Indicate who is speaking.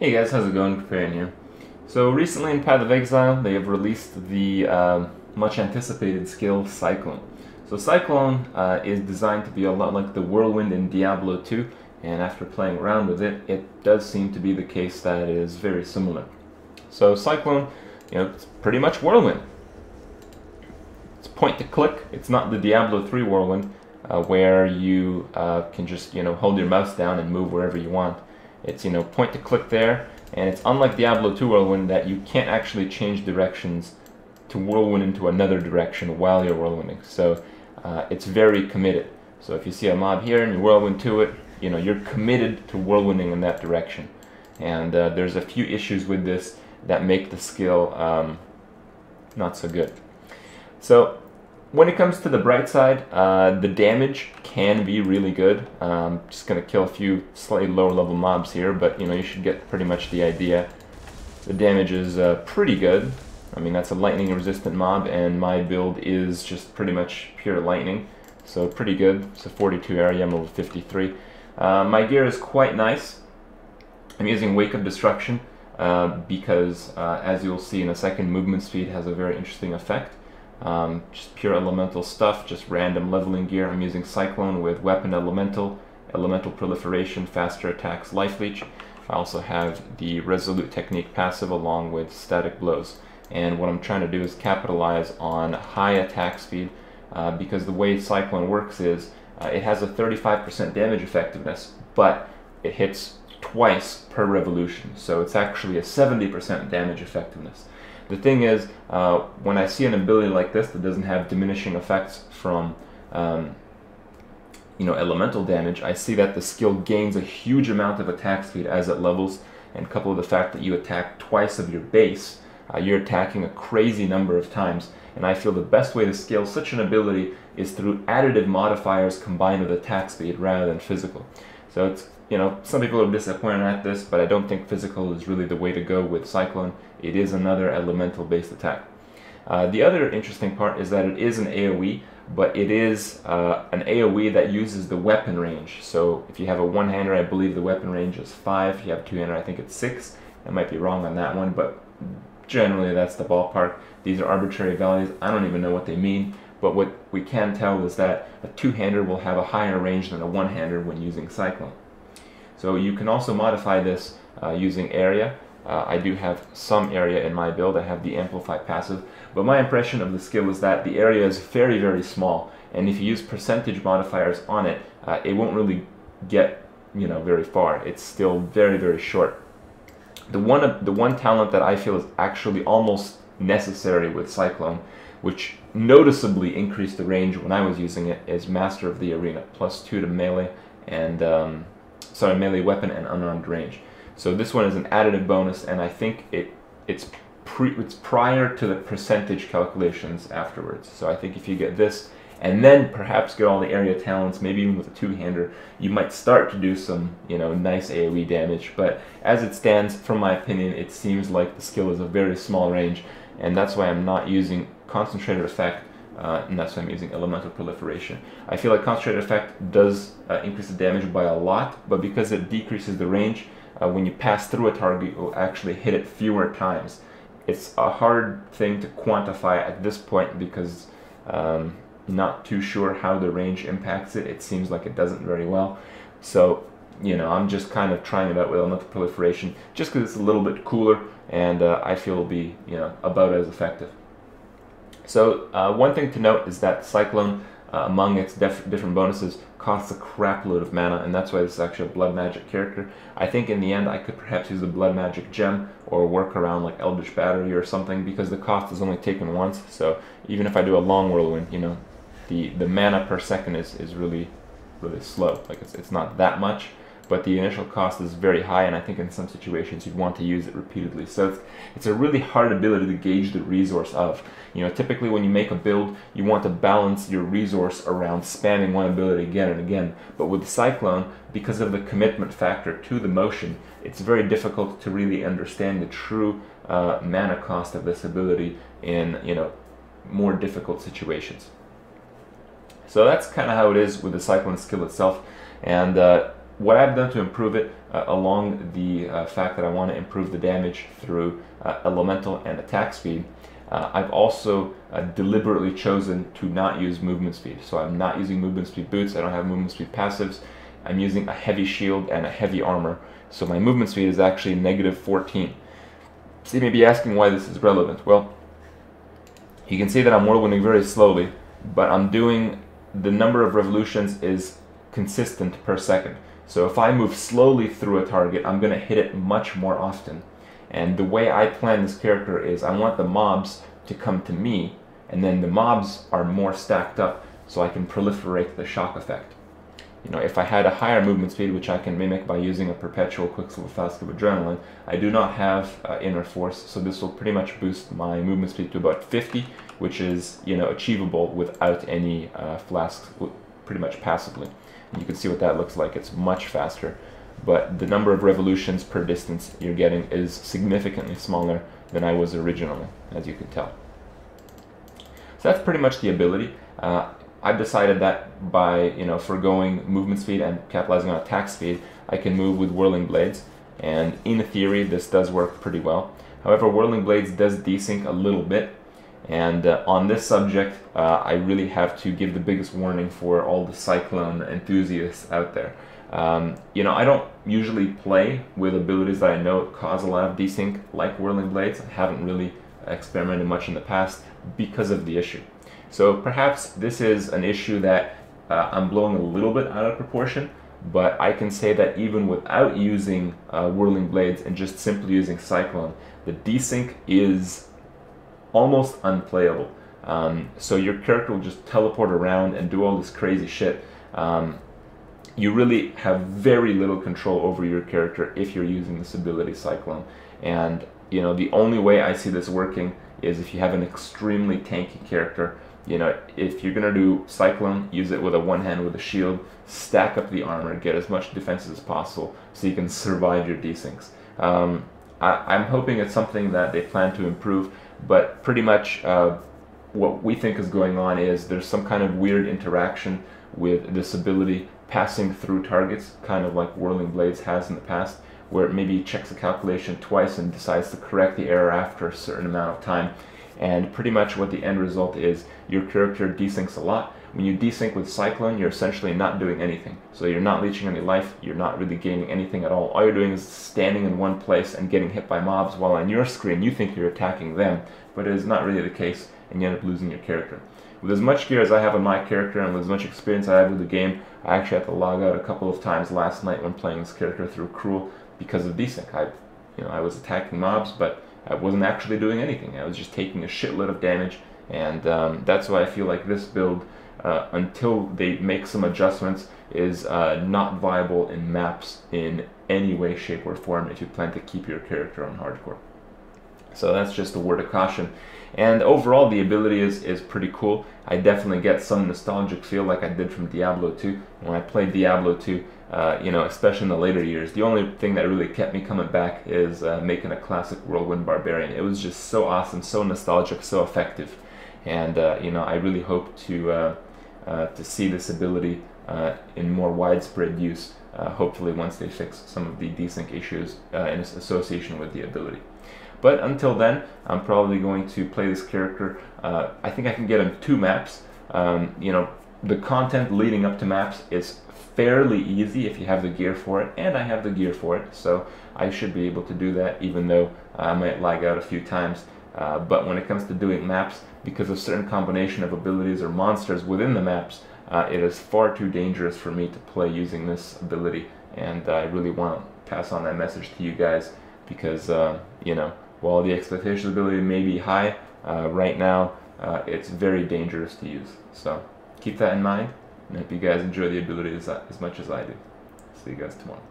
Speaker 1: Hey guys, how's it going? Preparing here. So recently in Path of Exile, they have released the much anticipated skill Cyclone. So Cyclone is designed to be a lot like the Whirlwind in Diablo 2, and after playing around with it, it does seem to be the case that it is very similar. So Cyclone, it's pretty much Whirlwind. It's point to click. It's not the Diablo 3 Whirlwind where you can just hold your mouse down and move wherever you want. It's point to click there, and it's unlike Diablo 2 Whirlwind that you can't actually change directions to whirlwind into another direction while you're whirlwinding. So it's very committed. So if you see a mob here and you whirlwind to it, you're committed to whirlwinding in that direction. And there's a few issues with this that make the skill not so good. So when it comes to the bright side, the damage can be really good. Just going to kill a few slightly lower level mobs here, but you should get pretty much the idea. The damage is pretty good. I mean, that's a lightning resistant mob, and my build is just pretty much pure lightning, so pretty good. It's a 42 area, I'm level 53. My gear is quite nice. I'm using Wake of Destruction because, as you'll see in a second, movement speed has a very interesting effect. Just pure elemental stuff, just random leveling gear. I'm using Cyclone with Weapon Elemental, Elemental Proliferation, Faster Attacks, Life Leech. I also have the Resolute Technique passive along with Static Blows. And what I'm trying to do is capitalize on high attack speed because the way Cyclone works is it has a 35% damage effectiveness, but it hits twice per revolution. So it's actually a 70% damage effectiveness. The thing is, when I see an ability like this that doesn't have diminishing effects from elemental damage, I see that the skill gains a huge amount of attack speed as it levels, and coupled with the fact that you attack twice of your base, you're attacking a crazy number of times, and I feel the best way to scale such an ability is through additive modifiers combined with attack speed rather than physical. So it's some people are disappointed at this, but I don't think physical is really the way to go with Cyclone. It is another elemental based attack. The other interesting part is that it is an AoE, but it is an AoE that uses the weapon range. So if you have a one-hander, I believe the weapon range is 5. If you have a two-hander, I think it's 6. I might be wrong on that one, but generally that's the ballpark. These are arbitrary values. I don't even know what they mean, but what we can tell is that a two-hander will have a higher range than a one-hander when using Cyclone. So you can also modify this using area. I do have some area in my build. I have the Amplify passive, but my impression of the skill is that the area is very, very small, and if you use percentage modifiers on it, it won't really get very far. It's still very, very short. The one talent that I feel is actually almost necessary with Cyclone, which noticeably increased the range when I was using it, is Master of the Arena, +2 to melee and melee weapon and unarmed range. So this one is an additive bonus, and I think it's prior to the percentage calculations afterwards. So I think if you get this and then perhaps get all the area talents, maybe even with a two-hander, you might start to do some nice AoE damage. But as it stands, from my opinion, it seems like the skill is a very small range, and that's why I'm not using Concentrated Effect. And that's why I'm using Elemental Proliferation. I feel like Concentrated Effect does increase the damage by a lot, but because it decreases the range, when you pass through a target, it will actually hit it fewer times. It's a hard thing to quantify at this point because not too sure how the range impacts it. It seems like it doesn't very well. So, I'm just kind of trying it out with Elemental Proliferation just because it's a little bit cooler, and I feel it'll be, about as effective. So one thing to note is that Cyclone, among its different bonuses, costs a crap load of mana, and that's why this is actually a blood magic character. I think in the end I could perhaps use a blood magic gem or work around like Eldritch Battery or something, because the cost is only taken once. So even if I do a long whirlwind, the mana per second is really slow. Like it's not that much, but the initial cost is very high, and I think in some situations you'd want to use it repeatedly. So it's a really hard ability to gauge the resource of. Typically when you make a build, you want to balance your resource around spamming one ability again and again. But with Cyclone, because of the commitment factor to the motion, it's very difficult to really understand the true mana cost of this ability in more difficult situations. So that's kind of how it is with the Cyclone skill itself. And what I've done to improve it, along the fact that I want to improve the damage through elemental and attack speed, I've also deliberately chosen to not use movement speed. So I'm not using movement speed boots, I don't have movement speed passives, I'm using a heavy shield and a heavy armor. So my movement speed is actually -14. So you may be asking why this is relevant. Well, you can see that I'm whirlwinding very slowly, but I'm doing, the number of revolutions is consistent per second. So if I move slowly through a target, I'm going to hit it much more often. And the way I plan this character is I want the mobs to come to me, and then the mobs are more stacked up so I can proliferate the shock effect. You know, if I had a higher movement speed, which I can mimic by using a perpetual Quicksilver Flask of Adrenaline, I do not have Inner Force, so this will pretty much boost my movement speed to about 50, which is, you know, achievable without any flasks, pretty much passively. And you can see what that looks like. It's much faster, but the number of revolutions per distance you're getting is significantly smaller than I was originally, as you can tell. So that's pretty much the ability. I've decided that by, you know, foregoing movement speed and capitalizing on attack speed, I can move with Whirling Blades, and in theory this does work pretty well. However, Whirling Blades does desync a little bit, and on this subject I really have to give the biggest warning for all the Cyclone enthusiasts out there. You know, I don't usually play with abilities that I know cause a lot of desync like Whirling Blades. I haven't really experimented much in the past because of the issue. So perhaps this is an issue that I'm blowing a little bit out of proportion, but I can say that even without using Whirling Blades and just simply using Cyclone, the desync is almost unplayable. So your character will just teleport around and do all this crazy shit. You really have very little control over your character if you're using this ability, Cyclone. And you know, the only way I see this working is if you have an extremely tanky character. You know, if you're gonna do Cyclone, use it with a one hand with a shield, stack up the armor, get as much defense as possible so you can survive your desyncs. I'm hoping it's something that they plan to improve, but pretty much what we think is going on is there's some kind of weird interaction with this ability passing through targets, kind of like Whirling Blades has in the past, where it maybe checks a calculation twice and decides to correct the error after a certain amount of time. And pretty much what the end result is, your character desyncs a lot. When you desync with Cyclone, you're essentially not doing anything. So you're not leeching any life, you're not really gaining anything at all. All you're doing is standing in one place and getting hit by mobs, while on your screen you think you're attacking them, but it is not really the case, and you end up losing your character. With as much gear as I have on my character and with as much experience I have with the game, I actually had to log out a couple of times last night when playing this character through Cruel because of desync. I was attacking mobs, but I wasn't actually doing anything. I was just taking a shitload of damage, and that's why I feel like this build, until they make some adjustments, is not viable in maps in any way, shape, or form if you plan to keep your character on hardcore. So that's just a word of caution. And overall, the ability is pretty cool. I definitely get some nostalgic feel like I did from Diablo 2. When I played Diablo 2, you know, especially in the later years, the only thing that really kept me coming back is making a classic Whirlwind Barbarian. It was just so awesome, so nostalgic, so effective. And you know, I really hope to see this ability in more widespread use, hopefully once they fix some of the desync issues in association with the ability. But until then, I'm probably going to play this character. I think I can get him 2 maps. You know, the content leading up to maps is fairly easy if you have the gear for it, and I have the gear for it, so I should be able to do that, even though I might lag out a few times. But when it comes to doing maps, because of certain combination of abilities or monsters within the maps, it is far too dangerous for me to play using this ability, and I really want to pass on that message to you guys, because you know, while the expectation ability may be high, right now it's very dangerous to use. So keep that in mind, and I hope you guys enjoy the ability as much as I do. See you guys tomorrow.